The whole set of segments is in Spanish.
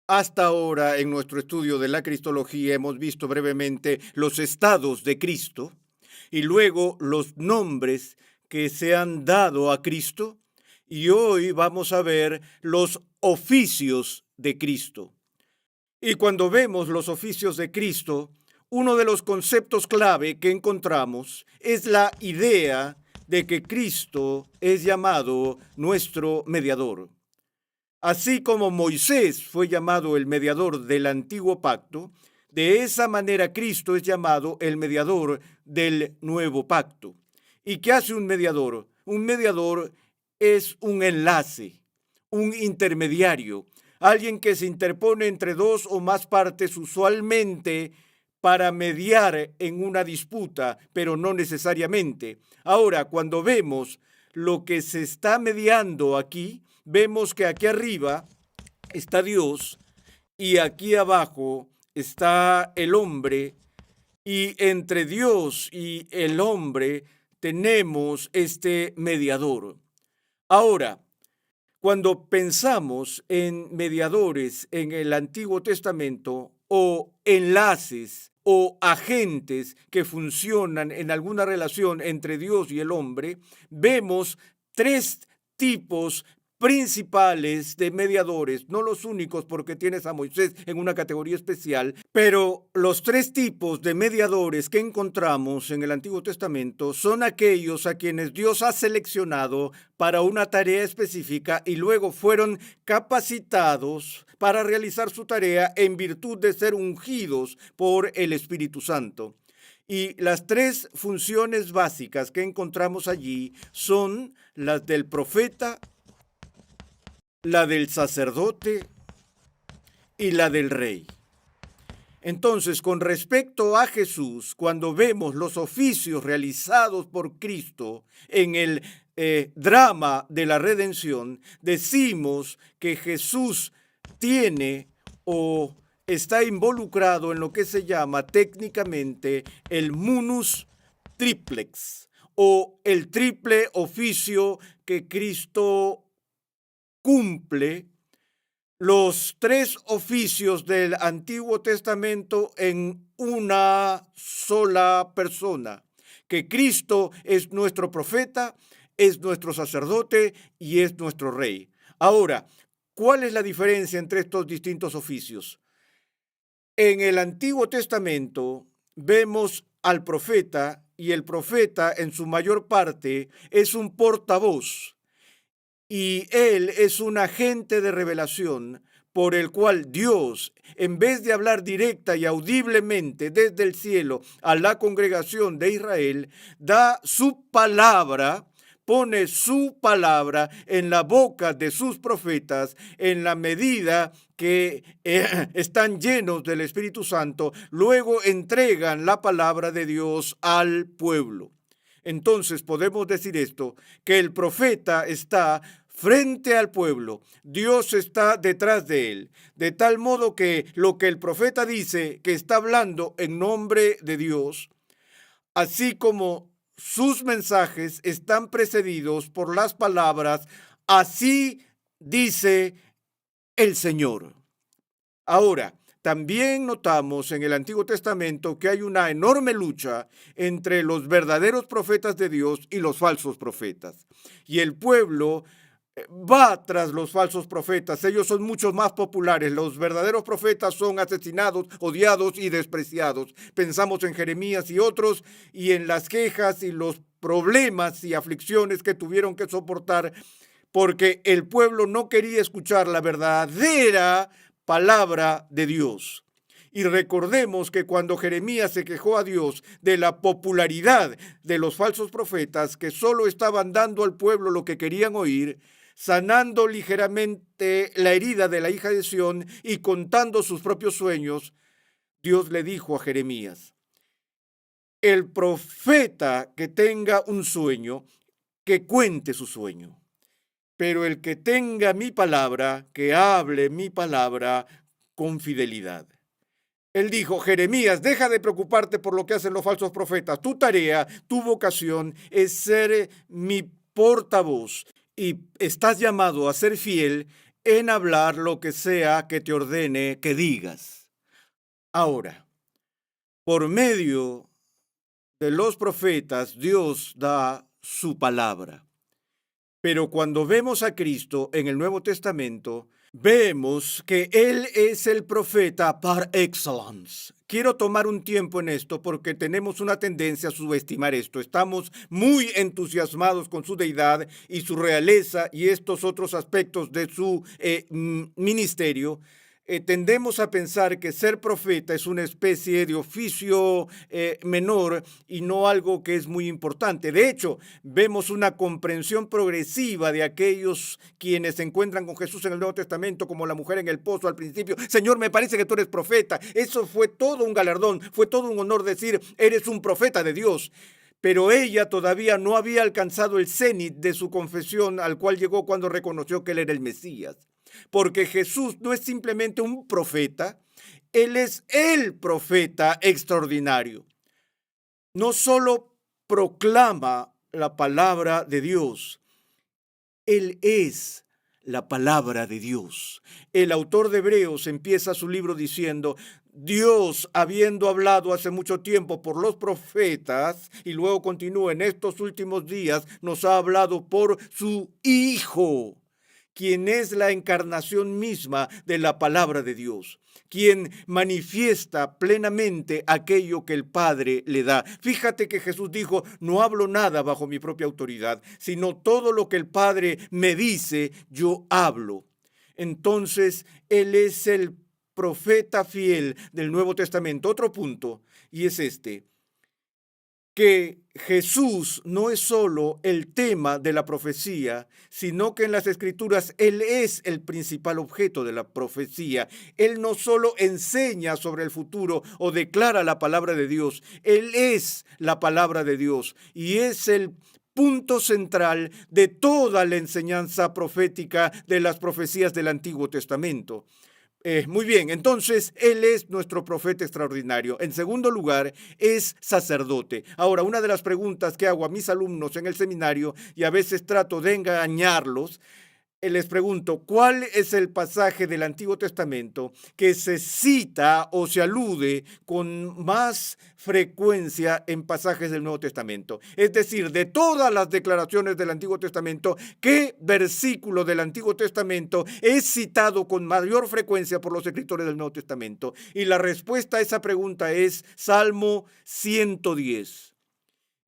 Hasta ahora, en nuestro estudio de la Cristología, hemos visto brevemente los estados de Cristo y luego los nombres que se han dado a Cristo, y hoy vamos a ver los oficios de Cristo. Y cuando vemos los oficios de Cristo, uno de los conceptos clave que encontramos es la idea de que Cristo es llamado nuestro mediador. Así como Moisés fue llamado el mediador del antiguo pacto, de esa manera Cristo es llamado el mediador del nuevo pacto. ¿Y qué hace un mediador? Un mediador es un enlace, un intermediario, alguien que se interpone entre dos o más partes, usualmente para mediar en una disputa, pero no necesariamente. Ahora, cuando vemos lo que se está mediando aquí, vemos que aquí arriba está Dios y aquí abajo está el hombre, y entre Dios y el hombre tenemos este mediador. Ahora, cuando pensamos en mediadores en el Antiguo Testamento o enlaces o agentes que funcionan en alguna relación entre Dios y el hombre, vemos tres tipos principales de mediadores, no los únicos porque tienes a Moisés en una categoría especial, pero los tres tipos de mediadores que encontramos en el Antiguo Testamento son aquellos a quienes Dios ha seleccionado para una tarea específica y luego fueron capacitados para realizar su tarea en virtud de ser ungidos por el Espíritu Santo. Y las tres funciones básicas que encontramos allí son las del profeta, la del sacerdote y la del rey. Entonces, con respecto a Jesús, cuando vemos los oficios realizados por Cristo en el drama de la redención, decimos que Jesús tiene o está involucrado en lo que se llama técnicamente el munus triplex, o el triple oficio que Cristo cumple, los tres oficios del Antiguo Testamento en una sola persona, que Cristo es nuestro profeta, es nuestro sacerdote y es nuestro rey. Ahora, ¿cuál es la diferencia entre estos distintos oficios? En el Antiguo Testamento vemos al profeta, y el profeta en su mayor parte es un portavoz, y él es un agente de revelación por el cual Dios, en vez de hablar directa y audiblemente desde el cielo a la congregación de Israel, da su palabra, pone su palabra en la boca de sus profetas en la medida que están llenos del Espíritu Santo, luego entregan la palabra de Dios al pueblo. Entonces podemos decir esto, que el profeta está frente al pueblo, Dios está detrás de él, de tal modo que lo que el profeta dice, que está hablando en nombre de Dios, así como sus mensajes están precedidos por las palabras, así dice el Señor. Ahora, también notamos en el Antiguo Testamento que hay una enorme lucha entre los verdaderos profetas de Dios y los falsos profetas. Y el pueblo va tras los falsos profetas. Ellos son mucho más populares. Los verdaderos profetas son asesinados, odiados y despreciados. Pensamos en Jeremías y otros, y en las quejas y los problemas y aflicciones que tuvieron que soportar porque el pueblo no quería escuchar la verdadera palabra de Dios. Y recordemos que cuando Jeremías se quejó a Dios de la popularidad de los falsos profetas que solo estaban dando al pueblo lo que querían oír, sanando ligeramente la herida de la hija de Sión y contando sus propios sueños, Dios le dijo a Jeremías: el profeta que tenga un sueño, que cuente su sueño. Pero el que tenga mi palabra, que hable mi palabra con fidelidad. Él dijo: Jeremías, deja de preocuparte por lo que hacen los falsos profetas. Tu tarea, tu vocación es ser mi portavoz y estás llamado a ser fiel en hablar lo que sea que te ordene que digas. Ahora, por medio de los profetas, Dios da su palabra. Pero cuando vemos a Cristo en el Nuevo Testamento, vemos que Él es el profeta par excellence. Quiero tomar un tiempo en esto porque tenemos una tendencia a subestimar esto. Estamos muy entusiasmados con su deidad y su realeza y estos otros aspectos de su ministerio. Tendemos a pensar que ser profeta es una especie de oficio menor y no algo que es muy importante. De hecho, vemos una comprensión progresiva de aquellos quienes se encuentran con Jesús en el Nuevo Testamento, como la mujer en el pozo al principio. Señor, me parece que tú eres profeta. Eso fue todo un galardón, fue todo un honor decir, eres un profeta de Dios. Pero ella todavía no había alcanzado el cenit de su confesión, al cual llegó cuando reconoció que él era el Mesías. Porque Jesús no es simplemente un profeta, Él es el profeta extraordinario. No solo proclama la palabra de Dios, Él es la palabra de Dios. El autor de Hebreos empieza su libro diciendo, Dios, habiendo hablado hace mucho tiempo por los profetas, y luego continúa, en estos últimos días nos ha hablado por su Hijo, quien es la encarnación misma de la palabra de Dios, quien manifiesta plenamente aquello que el Padre le da. Fíjate que Jesús dijo, no hablo nada bajo mi propia autoridad, sino todo lo que el Padre me dice, yo hablo. Entonces, Él es el profeta fiel del Nuevo Testamento. Otro punto, y es este, que Jesús no es solo el tema de la profecía, sino que en las Escrituras Él es el principal objeto de la profecía. Él no solo enseña sobre el futuro o declara la palabra de Dios, Él es la palabra de Dios y es el punto central de toda la enseñanza profética de las profecías del Antiguo Testamento. Muy bien, entonces Él es nuestro profeta extraordinario. En segundo lugar, es sacerdote. Ahora, una de las preguntas que hago a mis alumnos en el seminario, y a veces trato de engañarlos, les pregunto, ¿cuál es el pasaje del Antiguo Testamento que se cita o se alude con más frecuencia en pasajes del Nuevo Testamento? Es decir, de todas las declaraciones del Antiguo Testamento, ¿qué versículo del Antiguo Testamento es citado con mayor frecuencia por los escritores del Nuevo Testamento? Y la respuesta a esa pregunta es Salmo 110.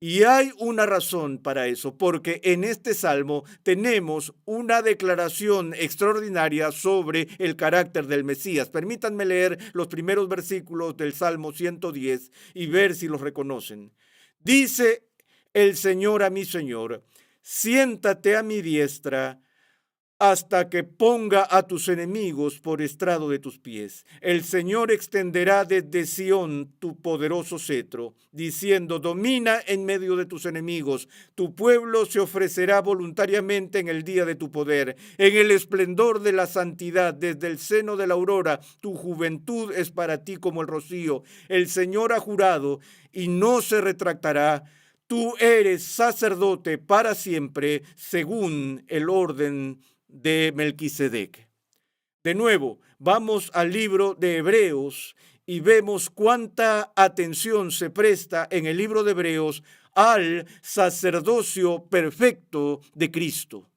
Y hay una razón para eso, porque en este salmo tenemos una declaración extraordinaria sobre el carácter del Mesías. Permítanme leer los primeros versículos del Salmo 110 y ver si los reconocen. Dice el Señor a mi Señor, siéntate a mi diestra hasta que ponga a tus enemigos por estrado de tus pies. El Señor extenderá desde Sión tu poderoso cetro, diciendo, domina en medio de tus enemigos. Tu pueblo se ofrecerá voluntariamente en el día de tu poder. En el esplendor de la santidad, desde el seno de la aurora, tu juventud es para ti como el rocío. El Señor ha jurado y no se retractará. Tú eres sacerdote para siempre, según el orden de Melquisedec. De nuevo, vamos al libro de Hebreos y vemos cuánta atención se presta en el libro de Hebreos al sacerdocio perfecto de Cristo.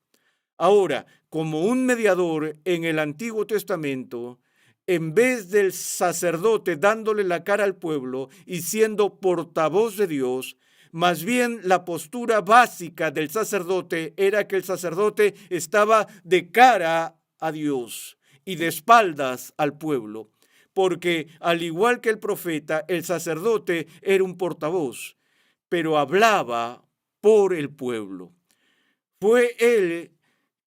Ahora, como un mediador en el Antiguo Testamento, en vez del sacerdote dándole la cara al pueblo y siendo portavoz de Dios, más bien la postura básica del sacerdote era que el sacerdote estaba de cara a Dios y de espaldas al pueblo, porque al igual que el profeta, el sacerdote era un portavoz, pero hablaba por el pueblo. Fue él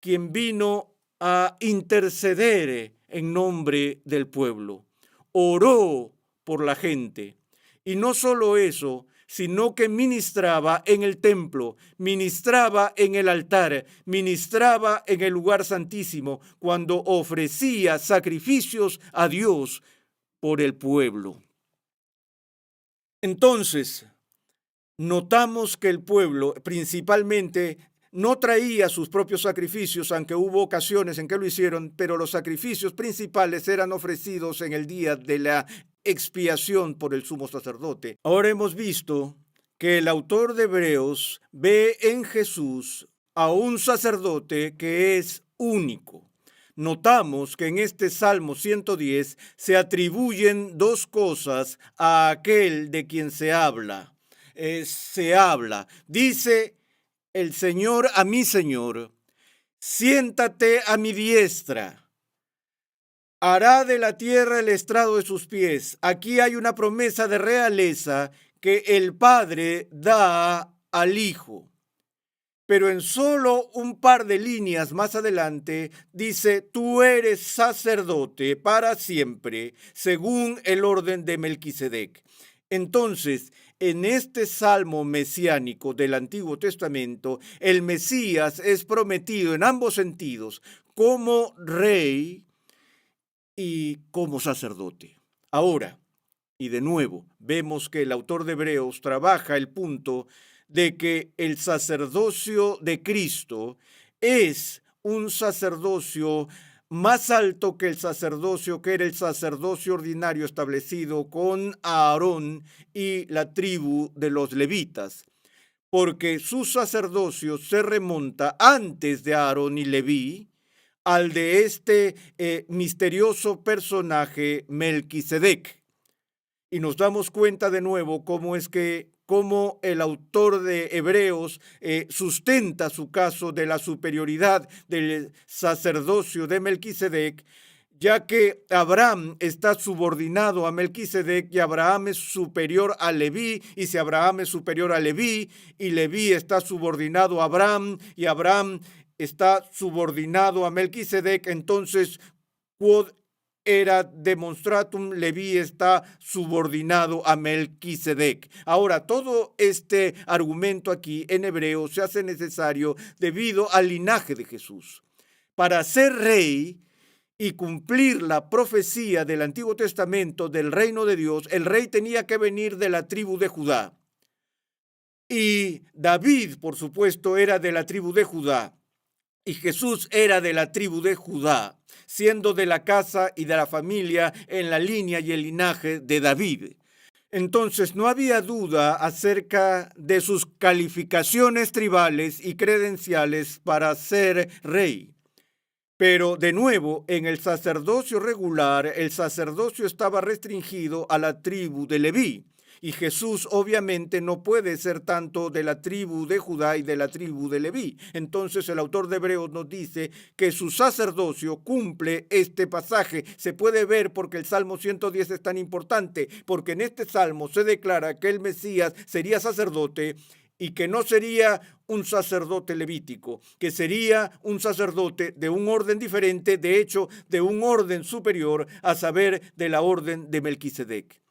quien vino a interceder en nombre del pueblo. Oró por la gente. Y no solo eso, sino que ministraba en el templo, ministraba en el altar, ministraba en el lugar santísimo, cuando ofrecía sacrificios a Dios por el pueblo. Entonces, notamos que el pueblo, principalmente no traía sus propios sacrificios, aunque hubo ocasiones en que lo hicieron, pero los sacrificios principales eran ofrecidos en el día de la expiación por el sumo sacerdote. Ahora hemos visto que el autor de Hebreos ve en Jesús a un sacerdote que es único. Notamos que en este Salmo 110 se atribuyen dos cosas a aquel de quien se habla. Dice el Señor a mi Señor: siéntate a mi diestra, hará de la tierra el estrado de sus pies. Aquí hay una promesa de realeza que el Padre da al Hijo. Pero en solo un par de líneas más adelante dice: tú eres sacerdote para siempre, según el orden de Melquisedec. Entonces, en este salmo mesiánico del Antiguo Testamento, el Mesías es prometido en ambos sentidos, como rey y como sacerdote. Ahora, y de nuevo, vemos que el autor de Hebreos trabaja el punto de que el sacerdocio de Cristo es un sacerdocio más alto que el sacerdocio que era el sacerdocio ordinario establecido con Aarón y la tribu de los levitas, porque su sacerdocio se remonta antes de Aarón y Leví al de este misterioso personaje Melquisedec. Y nos damos cuenta de nuevo cómo el autor de Hebreos sustenta su caso de la superioridad del sacerdocio de Melquisedec, ya que Abraham está subordinado a Melquisedec y Abraham es superior a Leví, y si Abraham es superior a Leví y Leví está subordinado a Abraham y Abraham está subordinado a Melquisedec, entonces quod era demonstratum, Leví está subordinado a Melquisedec. Ahora, todo este argumento aquí en hebreo se hace necesario debido al linaje de Jesús. Para ser rey y cumplir la profecía del Antiguo Testamento del reino de Dios, el rey tenía que venir de la tribu de Judá. Y David, por supuesto, era de la tribu de Judá. Y Jesús era de la tribu de Judá, siendo de la casa y de la familia en la línea y el linaje de David. Entonces no había duda acerca de sus calificaciones tribales y credenciales para ser rey. Pero de nuevo, en el sacerdocio regular, el sacerdocio estaba restringido a la tribu de Leví. Y Jesús obviamente no puede ser tanto de la tribu de Judá y de la tribu de Leví. Entonces el autor de Hebreos nos dice que su sacerdocio cumple este pasaje. Se puede ver porque el Salmo 110 es tan importante, porque en este salmo se declara que el Mesías sería sacerdote y que no sería un sacerdote levítico, que sería un sacerdote de un orden diferente, de hecho, de un orden superior, a saber, de la orden de Melquisedec.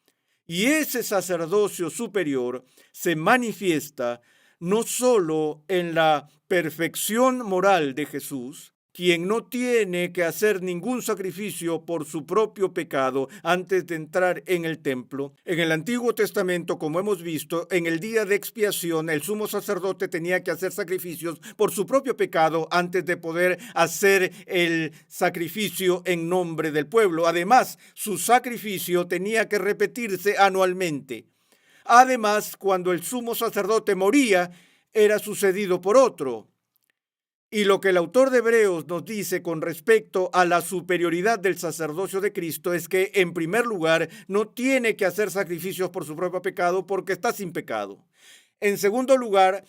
Y ese sacerdocio superior se manifiesta no solo en la perfección moral de Jesús, quien no tiene que hacer ningún sacrificio por su propio pecado antes de entrar en el templo. En el Antiguo Testamento, como hemos visto, en el día de expiación, el sumo sacerdote tenía que hacer sacrificios por su propio pecado antes de poder hacer el sacrificio en nombre del pueblo. Además, su sacrificio tenía que repetirse anualmente. Además, cuando el sumo sacerdote moría, era sucedido por otro. Y lo que el autor de Hebreos nos dice con respecto a la superioridad del sacerdocio de Cristo es que, en primer lugar, no tiene que hacer sacrificios por su propio pecado porque está sin pecado. En segundo lugar,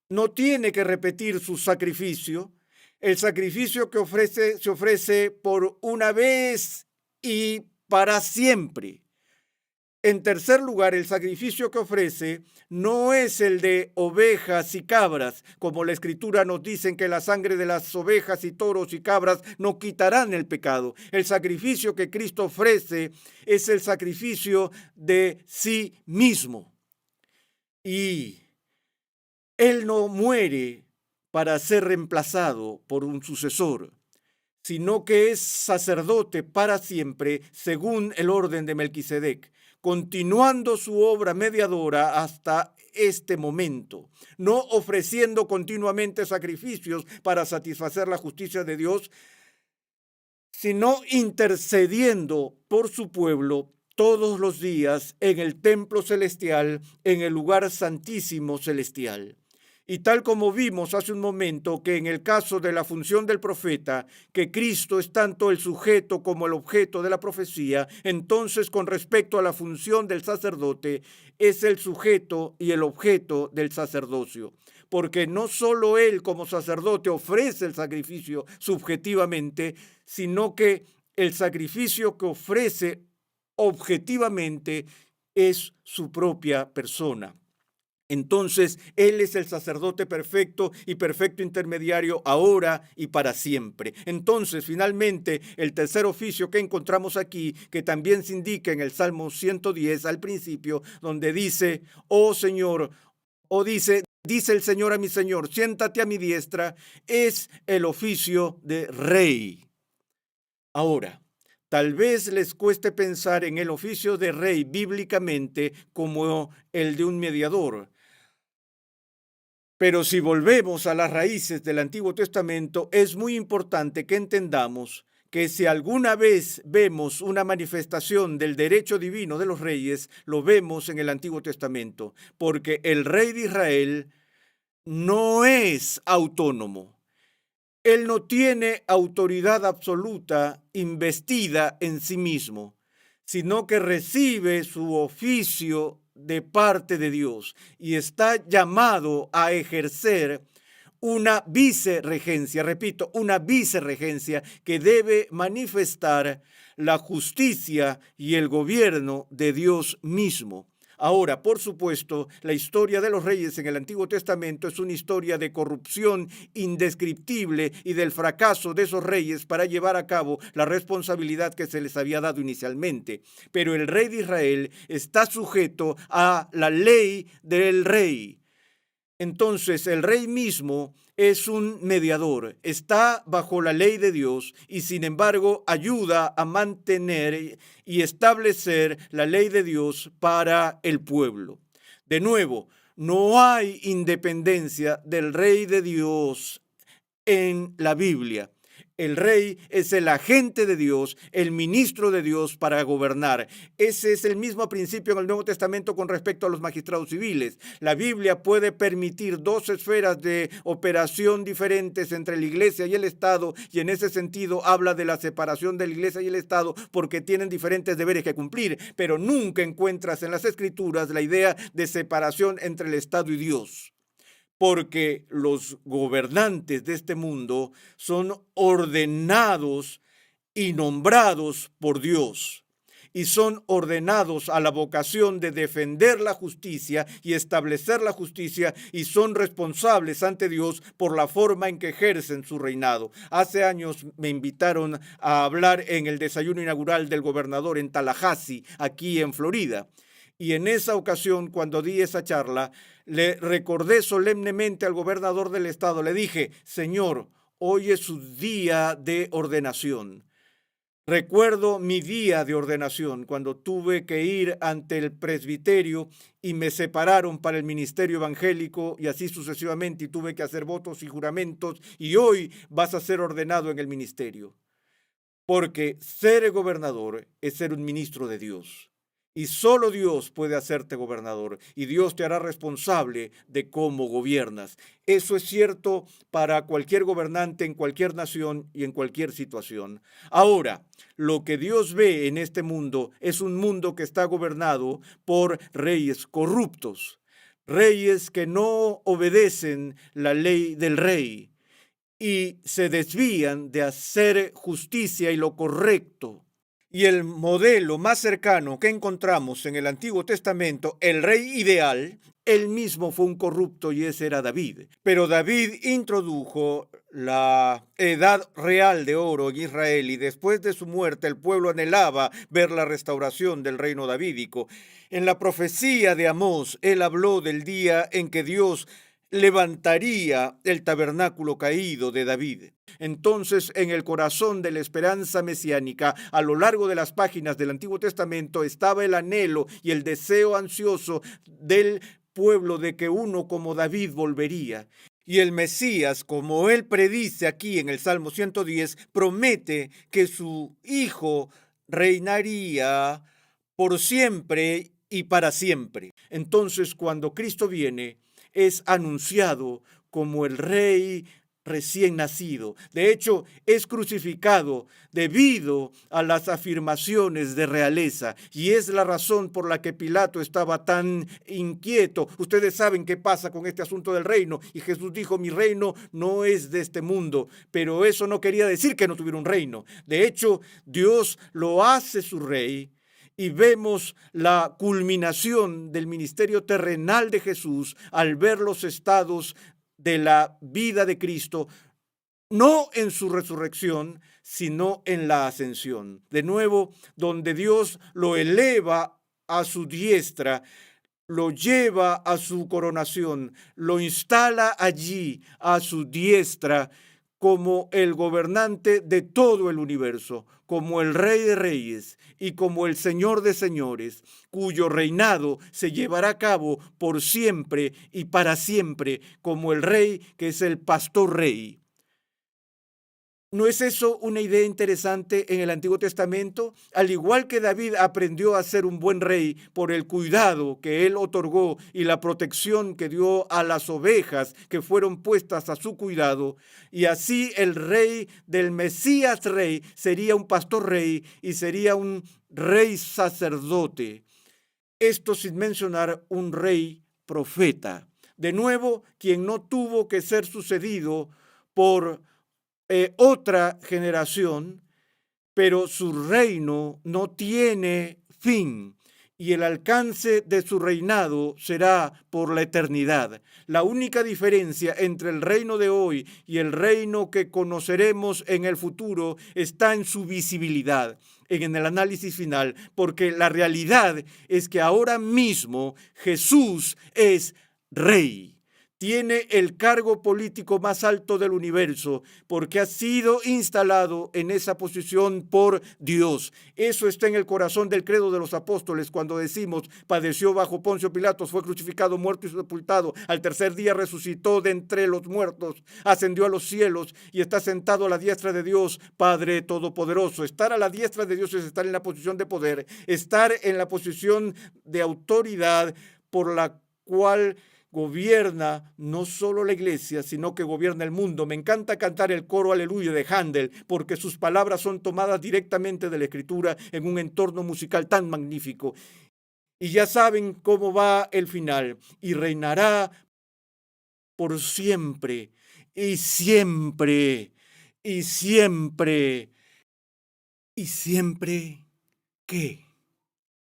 no tiene que repetir su sacrificio. El sacrificio que se ofrece por una vez y para siempre. En tercer lugar, el sacrificio que ofrece no es el de ovejas y cabras, como la Escritura nos dice que la sangre de las ovejas y toros y cabras no quitarán el pecado. El sacrificio que Cristo ofrece es el sacrificio de sí mismo. Y Él no muere para ser reemplazado por un sucesor, sino que es sacerdote para siempre según el orden de Melquisedec, continuando su obra mediadora hasta este momento, no ofreciendo continuamente sacrificios para satisfacer la justicia de Dios, sino intercediendo por su pueblo todos los días en el templo celestial, en el lugar santísimo celestial. Y tal como vimos hace un momento que en el caso de la función del profeta, que Cristo es tanto el sujeto como el objeto de la profecía, entonces con respecto a la función del sacerdote, es el sujeto y el objeto del sacerdocio. Porque no solo él como sacerdote ofrece el sacrificio subjetivamente, sino que el sacrificio que ofrece objetivamente es su propia persona. Entonces, Él es el sacerdote perfecto y perfecto intermediario ahora y para siempre. Entonces, finalmente, el tercer oficio que encontramos aquí, que también se indica en el Salmo 110 al principio, donde dice, oh Señor, dice el Señor a mi Señor, siéntate a mi diestra, es el oficio de rey. Ahora, tal vez les cueste pensar en el oficio de rey bíblicamente como el de un mediador. Pero si volvemos a las raíces del Antiguo Testamento, es muy importante que entendamos que si alguna vez vemos una manifestación del derecho divino de los reyes, lo vemos en el Antiguo Testamento, porque el rey de Israel no es autónomo. Él no tiene autoridad absoluta investida en sí mismo, sino que recibe su oficio de parte de Dios y está llamado a ejercer una vicerregencia, repito, una vicerregencia que debe manifestar la justicia y el gobierno de Dios mismo. Ahora, por supuesto, la historia de los reyes en el Antiguo Testamento es una historia de corrupción indescriptible y del fracaso de esos reyes para llevar a cabo la responsabilidad que se les había dado inicialmente. Pero el rey de Israel está sujeto a la ley del rey. Entonces, el rey mismo es un mediador, está bajo la ley de Dios y sin embargo ayuda a mantener y establecer la ley de Dios para el pueblo. De nuevo, no hay independencia del rey de Dios en la Biblia. El rey es el agente de Dios, el ministro de Dios para gobernar. Ese es el mismo principio en el Nuevo Testamento con respecto a los magistrados civiles. La Biblia puede permitir dos esferas de operación diferentes entre la iglesia y el Estado, y en ese sentido habla de la separación de la iglesia y el Estado porque tienen diferentes deberes que cumplir, pero nunca encuentras en las Escrituras la idea de separación entre el Estado y Dios. Porque los gobernantes de este mundo son ordenados y nombrados por Dios y son ordenados a la vocación de defender la justicia y establecer la justicia y son responsables ante Dios por la forma en que ejercen su reinado. Hace años me invitaron a hablar en el desayuno inaugural del gobernador en Tallahassee, aquí en Florida. Y en esa ocasión, cuando di esa charla, le recordé solemnemente al gobernador del estado, le dije, Señor, hoy es su día de ordenación. Recuerdo mi día de ordenación cuando tuve que ir ante el presbiterio y me separaron para el ministerio evangélico y así sucesivamente y tuve que hacer votos y juramentos y hoy vas a ser ordenado en el ministerio. Porque ser gobernador es ser un ministro de Dios. Y solo Dios puede hacerte gobernador y Dios te hará responsable de cómo gobiernas. Eso es cierto para cualquier gobernante en cualquier nación y en cualquier situación. Ahora, lo que Dios ve en este mundo es un mundo que está gobernado por reyes corruptos, reyes que no obedecen la ley del rey y se desvían de hacer justicia y lo correcto. Y el modelo más cercano que encontramos en el Antiguo Testamento, el rey ideal, él mismo fue un corrupto y ese era David. Pero David introdujo la edad real de oro en Israel y después de su muerte el pueblo anhelaba ver la restauración del reino davídico. En la profecía de Amós, él habló del día en que Dios levantaría el tabernáculo caído de David. Entonces, en el corazón de la esperanza mesiánica, a lo largo de las páginas del Antiguo Testamento, estaba el anhelo y el deseo ansioso del pueblo de que uno como David volvería. Y el Mesías, como él predice aquí en el Salmo 110, promete que su hijo reinaría por siempre y para siempre. Entonces, cuando Cristo viene, es anunciado como el Rey recién nacido. De hecho, es crucificado debido a las afirmaciones de realeza, y es la razón por la que Pilato estaba tan inquieto. Ustedes saben qué pasa con este asunto del reino, y Jesús dijo: mi reino no es de este mundo, pero eso no quería decir que no tuviera un reino. De hecho, Dios lo hace su rey, y vemos la culminación del ministerio terrenal de Jesús al ver los estados de la vida de Cristo, no en su resurrección, sino en la ascensión. De nuevo, donde Dios lo eleva a su diestra, lo lleva a su coronación, lo instala allí a su diestra como el gobernante de todo el universo, como el Rey de Reyes y como el Señor de Señores, cuyo reinado se llevará a cabo por siempre y para siempre, como el Rey que es el Pastor Rey. ¿No es eso una idea interesante en el Antiguo Testamento? Al igual que David aprendió a ser un buen rey por el cuidado que él otorgó y la protección que dio a las ovejas que fueron puestas a su cuidado, y así el rey del Mesías rey sería un pastor rey y sería un rey sacerdote. Esto sin mencionar un rey profeta. De nuevo, quien no tuvo que ser sucedido por otra generación, pero su reino no tiene fin y el alcance de su reinado será por la eternidad. La única diferencia entre el reino de hoy y el reino que conoceremos en el futuro está en su visibilidad, en el análisis final, porque la realidad es que ahora mismo Jesús es rey. Tiene el cargo político más alto del universo porque ha sido instalado en esa posición por Dios. Eso está en el corazón del credo de los apóstoles cuando decimos: padeció bajo Poncio Pilatos, fue crucificado, muerto y sepultado. Al tercer día resucitó de entre los muertos, ascendió a los cielos y está sentado a la diestra de Dios, Padre Todopoderoso. Estar a la diestra de Dios es estar en la posición de poder, estar en la posición de autoridad por la cual gobierna no solo la iglesia, sino que gobierna el mundo. Me encanta cantar el coro Aleluya de Händel, porque sus palabras son tomadas directamente de la Escritura en un entorno musical tan magnífico. Y ya saben cómo va el final: y reinará por siempre, y siempre, y siempre, y siempre, ¿qué?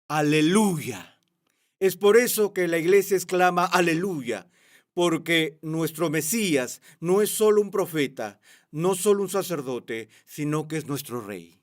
Aleluya. Es por eso que la iglesia exclama aleluya, porque nuestro Mesías no es solo un profeta, no solo un sacerdote, sino que es nuestro Rey.